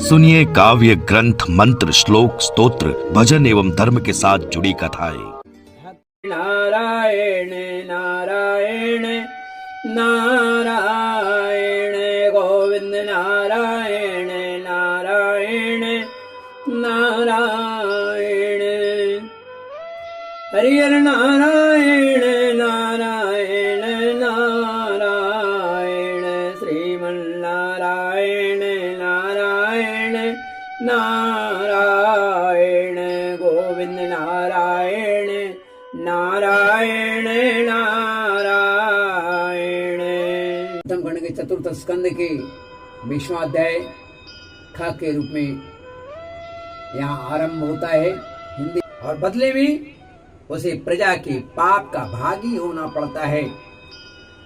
सुनिए काव्य ग्रंथ, मंत्र, श्लोक, स्तोत्र, भजन एवं धर्म के साथ जुड़ी कथाएं। नारायण नारायण नारायण गोविंद नारायण नारायण नारायण हरिहर नारायण नारायण नारायण श्रीमन नारायण नारायण नारायण गोविंद नारायण नारायण नारायण। प्रथम खंड के चतुर्थ स्कंद के 20वां अध्याय ख के रूप में यहाँ आरंभ होता है हिंदी, और बदले में उसे प्रजा के पाप का भागी होना पड़ता है।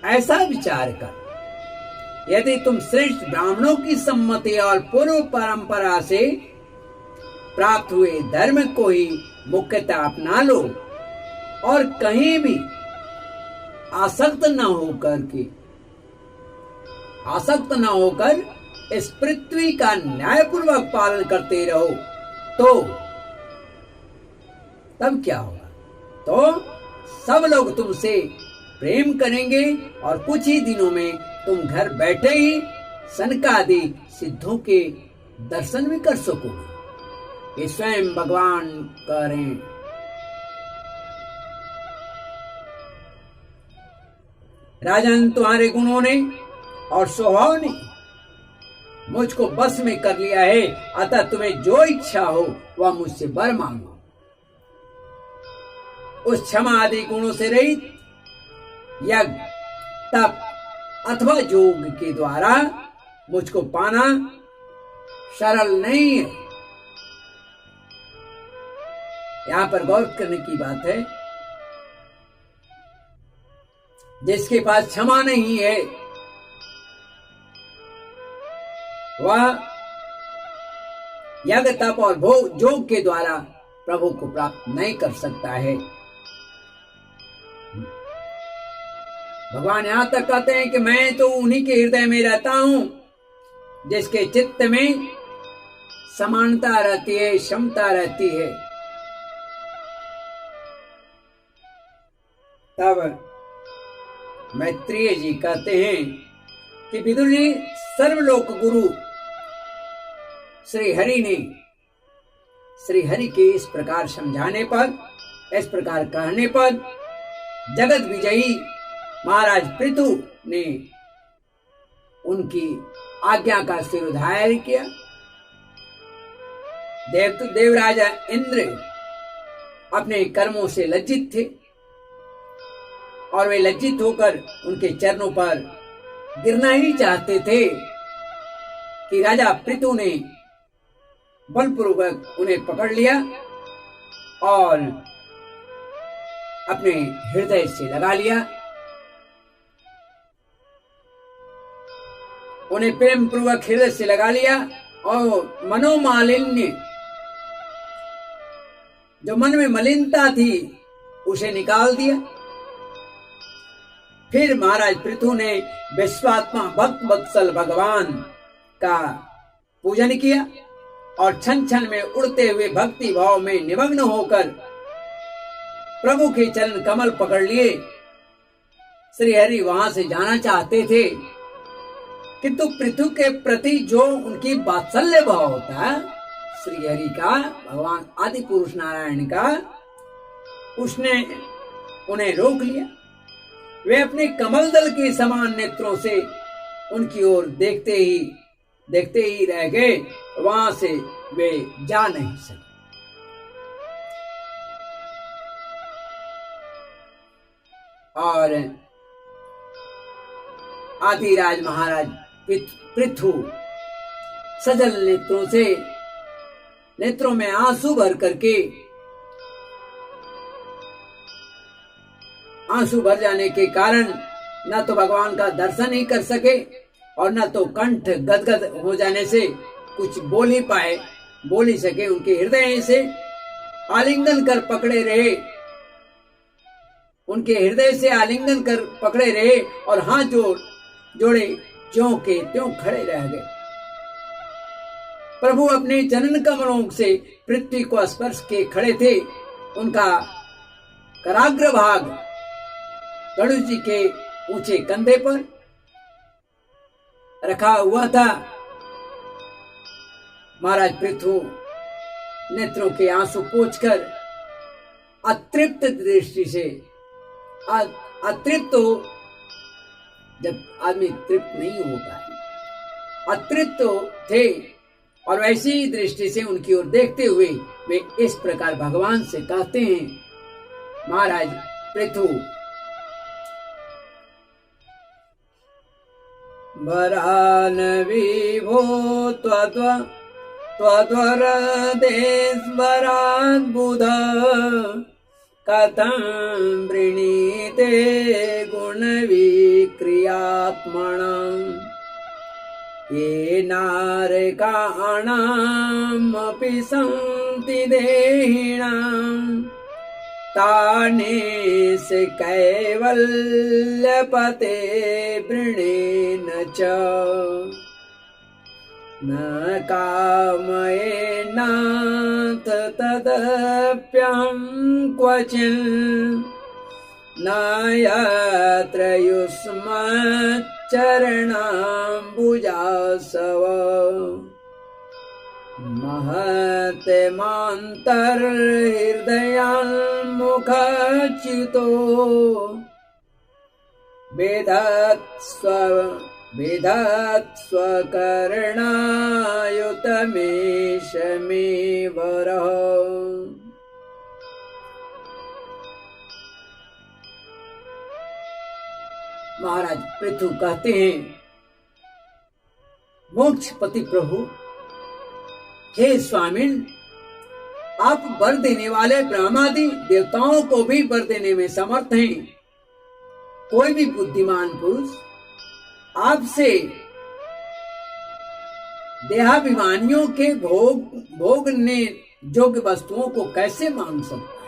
ऐसा विचार कर, यदि तुम श्रेष्ठ ब्राह्मणों की सम्मति और पूर्व परंपरा से प्राप्त हुए धर्म को ही मुख्यतः अपना लो और कहीं भी आसक्त न होकर इस पृथ्वी का न्यायपूर्वक पालन करते रहो, तो तब क्या होगा? तो सब लोग तुमसे प्रेम करेंगे और कुछ ही दिनों में तुम घर बैठे ही सनकादि सिद्धों के दर्शन भी कर सकोगे। ये स्वयं भगवान कह रहे हैं। राजन, तुम्हारे गुणों ने और स्वभाव ने मुझको बस में कर लिया है, अतः तुम्हें जो इच्छा हो वह मुझसे वर मांगो। उस क्षमा आदि गुणों से रहित यज्ञ, तप अथवा योग के द्वारा मुझको पाना सरल नहीं है। यहां पर गौर करने की बात है, जिसके पास क्षमा नहीं है वह यज्ञ, तप और भोग योग के द्वारा प्रभु को प्राप्त नहीं कर सकता है। भगवान यहां तक कहते हैं कि मैं तो उन्हीं के हृदय में रहता हूं जिसके चित्त में समानता रहती है, क्षमता रहती है। तब मैत्रेय जी कहते हैं कि विदुर जी, सर्वलोक गुरु श्री हरि ने श्री हरि के इस प्रकार समझाने पर, इस प्रकार कहने पर जगत विजयी महाराज पृथु ने उनकी आज्ञा का सिरोधार्य किया। देवराजा इंद्र अपने कर्मों से लज्जित थे और वे लज्जित होकर उनके चरणों पर गिरना ही चाहते थे कि राजा पृथु ने बलपूर्वक उन्हें पकड़ लिया और अपने हृदय से लगा लिया। उन्हें प्रेम पूर्वक हृदय से लगा लिया और मनोमालिन्य, जो मन में मलिनता थी, उसे निकाल दिया। फिर महाराज पृथु ने विश्वात्मा भक्त वत्सल भगवान का पूजन किया और क्षण क्षण में उड़ते हुए भक्ति भाव में निमग्न होकर प्रभु के चरण कमल पकड़ लिए। श्री हरि वहां से जाना चाहते थे, किंतु पृथु के प्रति जो उनकी वात्सल्य भाव होता है श्री हरि का, भगवान आदि पुरुष नारायण का, उसने उन्हें रोक लिया। वे अपने कमल दल के समान नेत्रों से उनकी ओर देखते ही रह गए। वहां से वे जा नहीं सके। और आदिराज महाराज पृथु सजल नेत्रों में आंसू भर करके, आंसू भर जाने के कारण न तो भगवान का दर्शन ही कर सके और न तो कंठ गदगद हो जाने से कुछ बोल ही सके। उनके हृदय से आलिंगन कर पकड़े रहे, उनके हृदय से आलिंगन कर पकड़े रहे और हाथ जोड़े ज्यों के त्यों खड़े रह गए। प्रभु अपने चरण कमलों से पृथ्वी को स्पर्श के खड़े थे। उनका कराग्र भाग गणेश जी के ऊंचे कंधे पर रखा हुआ था। महाराज पृथु नेत्रों के आंसू पोंछकर अतृप्त दृष्टि से, अतृप्त हो जब आदमी तृप्त नहीं होता है, अतृप्त थे और वैसी ही दृष्टि से उनकी ओर देखते हुए वे इस प्रकार भगवान से कहते हैं। महाराज पृथु, वरान विभो त्वद्वर देशवराद्बुध कथं वृणीते गुणविक्रियात्मनः ये नारकाणामपि सन्ति देहिणां तानेस कैवल्यपते वृणेन च न कामयेनाथ तदप्यहं क्वचिन् न यत्र युष्मच्चरणाम्बुजासव महत्तेमान्तर्हृदयान्मुखच्युतो वेधत्स्वकर्णायुतमेष मे वरः। महाराज पृथु कहते हैं, मोक्षपति प्रभु, हे स्वामिन, आप वर देने वाले ब्रह्मादि देवताओं को भी वर देने में समर्थ हैं। कोई भी बुद्धिमान पुरुष आपसे देहाभिमानियों के भोगने योग्य वस्तुओं को कैसे मांग सकता है?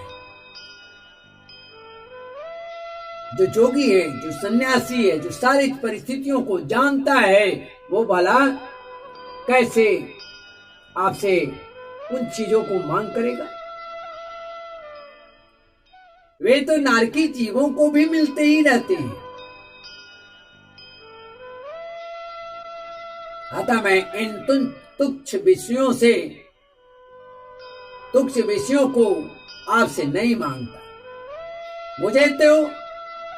जो जोगी है, जो सन्यासी है, जो सारी परिस्थितियों को जानता है, वो भला कैसे आपसे उन चीजों को मांग करेगा? वे तो नारकी जीवों को भी मिलते ही रहते हैं। अतः मैं इन तुच्छ विषयों को आपसे नहीं मांगता। मुझे तो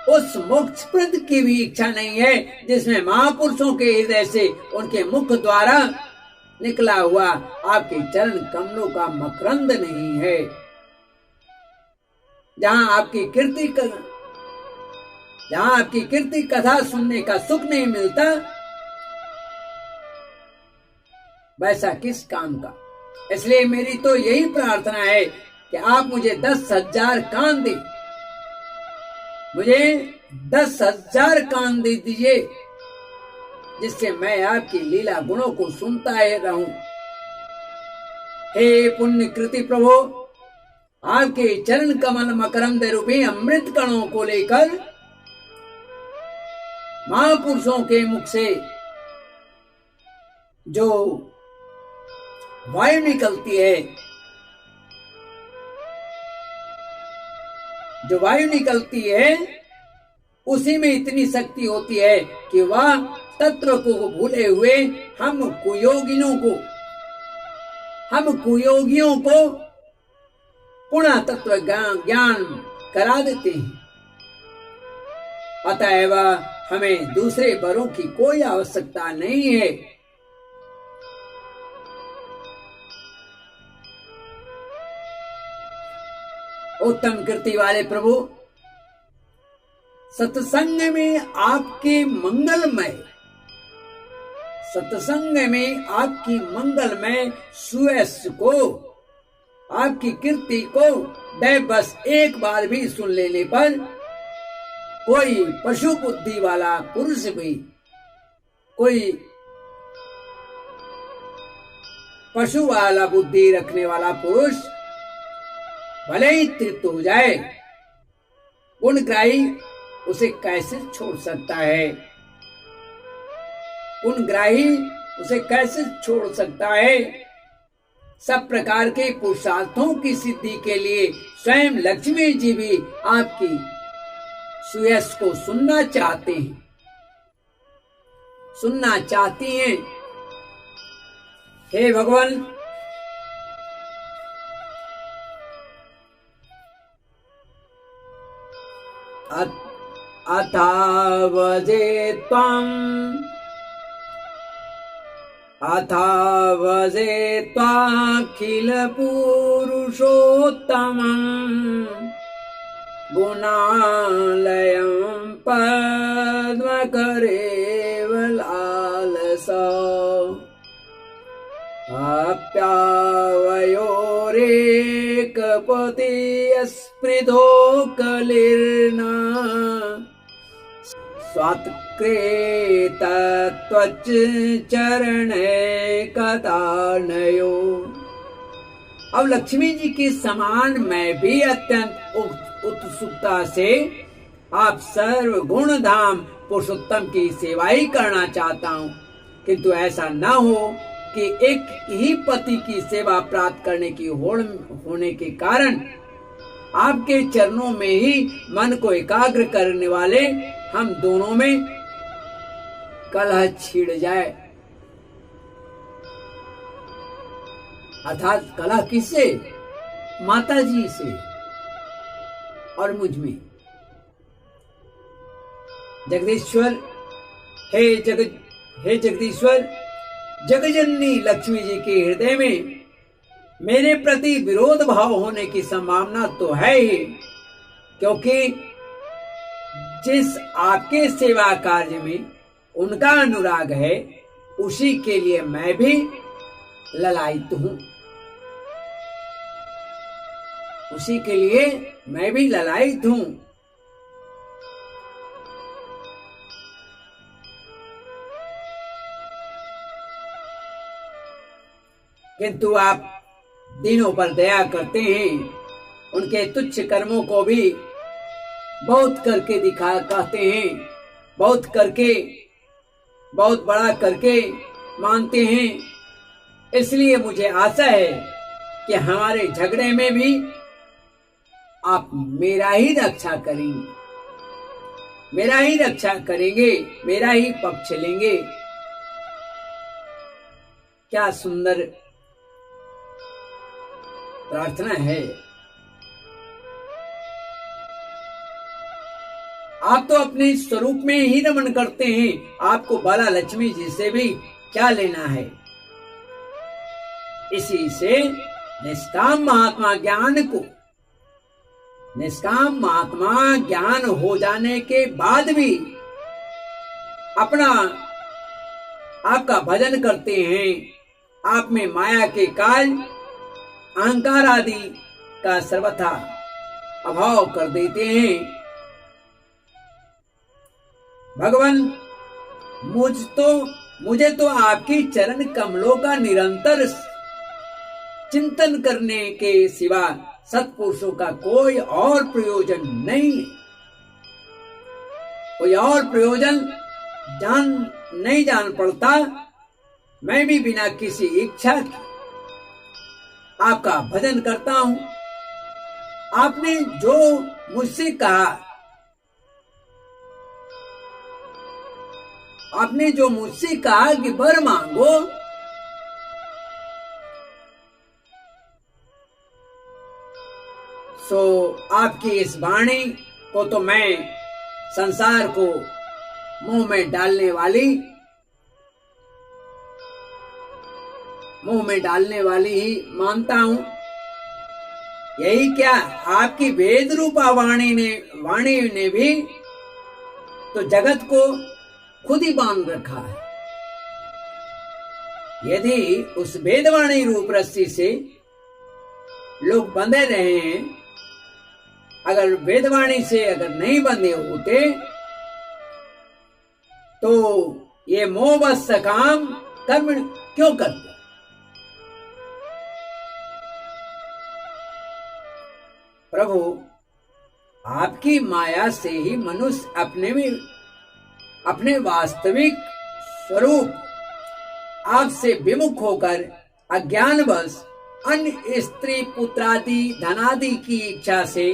उस मोक्षप्रद की भी इच्छा नहीं है जिसमें महापुरुषों के हृदय से उनके मुख द्वारा निकला हुआ आपके चरण कमलों का मकरंद नहीं है। जहां आपकी कीर्ति कथा सुनने का सुख नहीं मिलता, वैसा किस काम का। इसलिए मेरी तो यही प्रार्थना है कि आप मुझे 10,000 कान दे, मुझे 10,000 कान दे दीजिए, जिससे मैं आपकी लीला गुणों को सुनता रहूं। हे पुण्य कृति प्रभु, आपके चरण कमल मकरंद रूपी अमृत कणों को लेकर महापुरुषों के मुख से जो वायु निकलती है, उसी में इतनी शक्ति होती है कि वह तत्व को भूले हुए हम कुयोगियों को पुनः तत्व ज्ञान करा देते हैं। अतएव हमें दूसरे वरों की कोई आवश्यकता नहीं है। उत्तम कृति वाले प्रभु, सत्संग में आपकी मंगलमय सुयश को, आपकी कीर्ति को बस एक बार भी सुन लेने पर कोई पशु बुद्धि वाला पुरुष भी, कोई पशु वाला बुद्धि रखने वाला पुरुष भले ही तृप्त हो जाए, गुणग्राही उसे कैसे छोड़ सकता है? गुणग्राही उसे कैसे छोड़ सकता है? सब प्रकार के पुरुषार्थों की सिद्धि के लिए स्वयं लक्ष्मी जी भी आपकी सुयश को सुनना चाहते हैं, सुनना चाहती हैं। हे भगवान, अथावजे त्वाखिल पुरुषोत्तमम् गुणालयं पद्मकरेवलालसा आप्यावयोरेकपति स्पृधो कलिर्ना स्वात्कृतत्वच्च चरणे कथानयो। अब लक्ष्मी जी के समान मैं भी अत्यंत उत्सुकता से आप सर्व गुण धाम पुरुषोत्तम की सेवा ही करना चाहता हूँ, किंतु ऐसा न हो कि एक ही पति की सेवा प्राप्त करने की होड़ होने के कारण आपके चरणों में ही मन को एकाग्र करने वाले हम दोनों में कलह छिड़ जाए। अर्थात कलह किससे? माता जी से और मुझ में। जगदीश्वर, हे जगदीश्वर, जगजननी लक्ष्मी जी के हृदय में मेरे प्रति विरोध भाव होने की संभावना तो है ही, क्योंकि जिस आपके सेवा कार्य में उनका अनुराग है उसी के लिए मैं भी ललायित हूं, उसी के लिए मैं भी ललायित हूं। किंतु आप दीनों पर दया करते हैं, उनके तुच्छ कर्मों को भी बहुत करके कहते हैं, बहुत करके, बहुत बड़ा करके मानते हैं। इसलिए मुझे आशा है कि हमारे झगड़े में भी आप मेरा ही रक्षा करेंगे, मेरा ही रक्षा करेंगे, मेरा ही पक्ष लेंगे। क्या सुंदर प्रार्थना है। आप तो अपने स्वरूप में ही नमन करते हैं, आपको बाला लक्ष्मी जी से भी क्या लेना है। इसी से निष्काम महात्मा ज्ञान हो जाने के बाद भी अपना आपका भजन करते हैं, आप में माया के काल अहंकार आदि का सर्वथा अभाव कर देते हैं। भगवान, मुझे तो आपकी चरण कमलों का निरंतर चिंतन करने के सिवा सत्पुरुषों का कोई और प्रयोजन नहीं, कोई और प्रयोजन नहीं जान पड़ता। मैं भी बिना किसी इच्छा के आपका भजन करता हूं। आपने जो मुझसे कहा, आपने जो मुझसे कहा कि वर मांगो, सो आपकी इस वाणी को तो मैं संसार को मुंह में डालने वाली ही मानता हूं। यही क्या, आपकी वेद रूपा वाणी ने भी तो जगत को खुद ही बांध रखा है। यदि उस वेदवाणी रूप रस्सी से लोग बंधे रहे हैं, अगर वेदवाणी से अगर नहीं बंधे होते तो ये मोहबस काम कर्म क्यों करते। प्रभु, आपकी माया से ही मनुष्य अपने वास्तविक स्वरूप आपसे विमुख होकर अज्ञानवश अन्य स्त्री पुत्रादि धनादि की इच्छा से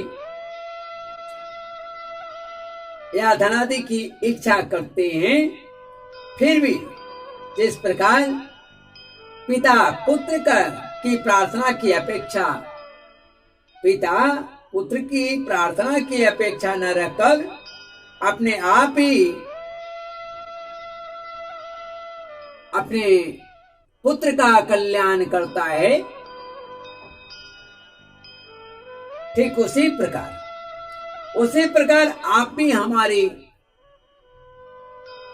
या धनादि की इच्छा करते हैं, फिर भी जिस प्रकार पिता पुत्र की प्रार्थना की अपेक्षा न रखकर अपने आप ही अपने पुत्र का कल्याण करता है, ठीक उसी प्रकार आप भी हमारी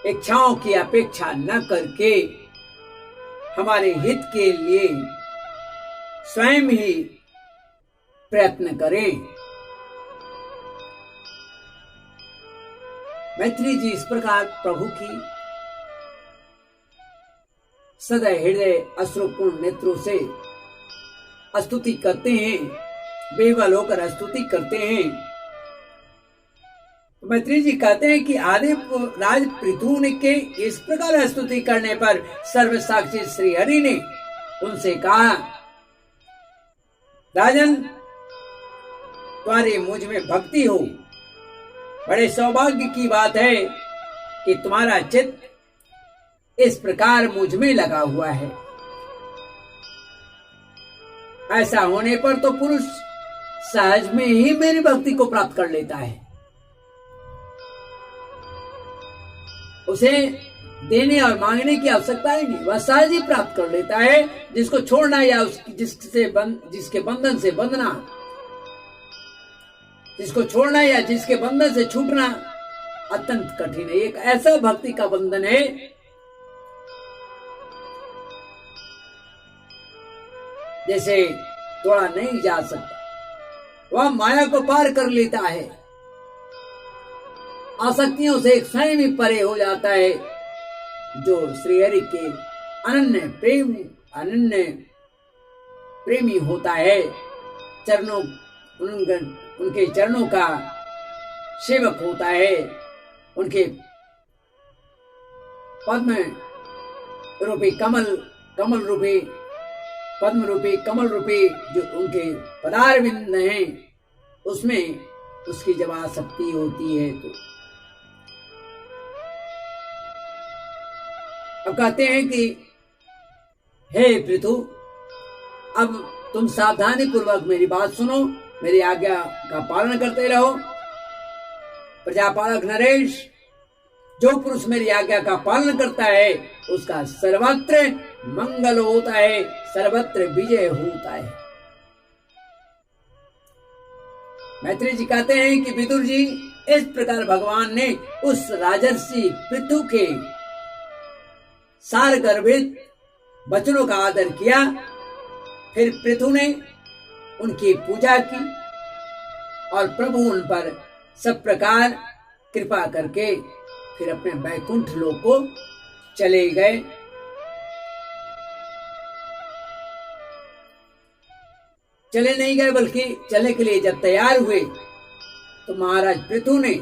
इच्छाओं की अपेक्षा न करके हमारे हित के लिए स्वयं ही प्रयत्न करें। मैत्री जी इस प्रकार प्रभु की सदा हृदय अश्रुपूर्ण नेत्रों से स्तुति करते हैं, बेवल होकर स्तुति करते हैं। मैत्री जी कहते हैं कि आदि राज पृथु के इस प्रकार स्तुति करने पर सर्वसाक्षी श्री हरि ने उनसे कहा, राजन, तुम्हारी मुझ में भक्ति हो, बड़े सौभाग्य की बात है कि तुम्हारा चित्त इस प्रकार मुझ में लगा हुआ है। ऐसा होने पर तो पुरुष सहज में ही मेरी भक्ति को प्राप्त कर लेता है, उसे देने और मांगने की आवश्यकता ही नहीं, वह सहज ही प्राप्त कर लेता है। जिसको छोड़ना या जिसके बंधन से बंधना, जिसको छोड़ना या जिसके बंधन से छूटना अत्यंत कठिन है। एक ऐसा भक्ति का बंधन है जैसे तोड़ा नहीं जा सकता, वह माया को पार कर लेता है, आसक्तियों से स्वयं ही परे हो जाता है। जो श्री हरि के अनन्य प्रेमी होता है, उनके चरणों का सेवक होता है, उनके पद्म रूपी कमल रूपी जो उनके पदार बिंद हैं, उसमें उसकी जब आसक्ति होती है तो अब कहते हैं कि हे पृथु, अब तुम सावधानी पूर्वक मेरी बात सुनो, मेरी आज्ञा का पालन करते रहो। प्रजापालक नरेश, जो पुरुष मेरी आज्ञा का पालन करता है उसका सर्वत्र मंगल होता है, सर्वत्र विजय होता है। मैत्री जी कहते हैं कि विदुर जी, इस प्रकार भगवान ने उस राजर्षि पृथु के सार गर्भित वचनों का आदर किया। फिर पृथु ने उनकी पूजा की और प्रभु उन पर सब प्रकार कृपा करके फिर अपने वैकुंठ लोक को चले गए। चले नहीं गए बल्कि चलने के लिए जब तैयार हुए तो महाराज पृथु ने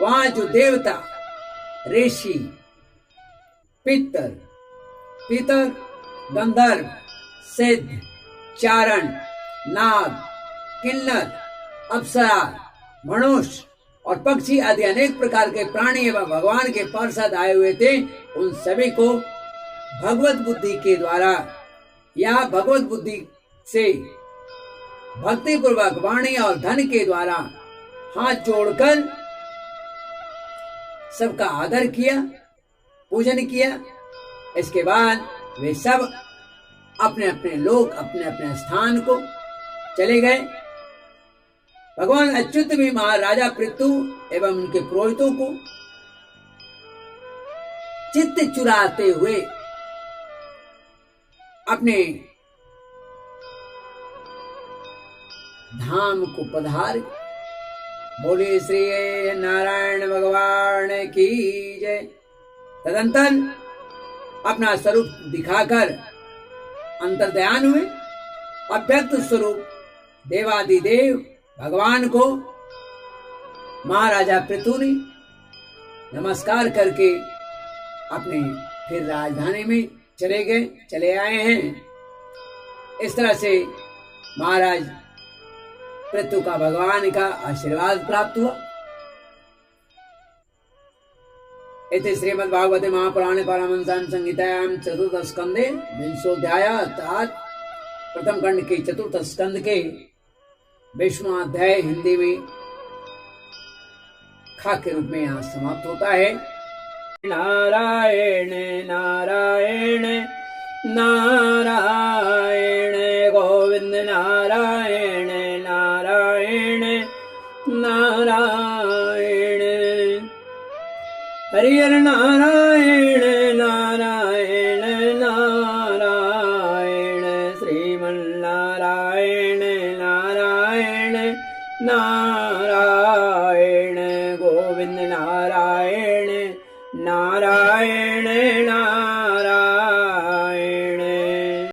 वहां जो देवता, ऋषि, पितर, गंधर्व, सिद्ध, चारण, नाग, किन्नर, अप्सरा, मनुष्य और पक्षी आदि अनेक प्रकार के प्राणी एवं भगवान के पार्षद आए हुए थे, उन सभी को भगवत बुद्धि के द्वारा या भगवत बुद्धि से भक्ति पूर्वक वाणी और धन के द्वारा हाथ जोड़कर सबका आदर किया, पूजन किया। इसके बाद वे सब अपने अपने लोक, अपने अपने स्थान को चले गए। भगवान अच्युत भी महाराजा पृथु एवं उनके पुरोहितों को चित्त चुराते हुए अपने धाम को पधार। बोले श्री नारायण भगवान की जय। तदंतर अपना स्वरूप दिखाकर अंतर्ध्यान हुए। अव्यक्त स्वरूप देवादिदेव भगवान को महाराजा पृथु ने नमस्कार करके अपने फिर राजधानी में चले आए हैं। इस तरह से महाराज पृथु का भगवान का आशीर्वाद प्राप्त हुआ। इति श्रीमद्भागवते महापुराणे पारमहंस्यां संहितायां चतुर्थ स्कंदे विंशोऽध्याय अर्थात प्रथम खंड के चतुर्थ स्कंद के 20वां अध्याय हिंदी में खा के रूप में यहाँ समाप्त होता है। नारायण नारायण नारायण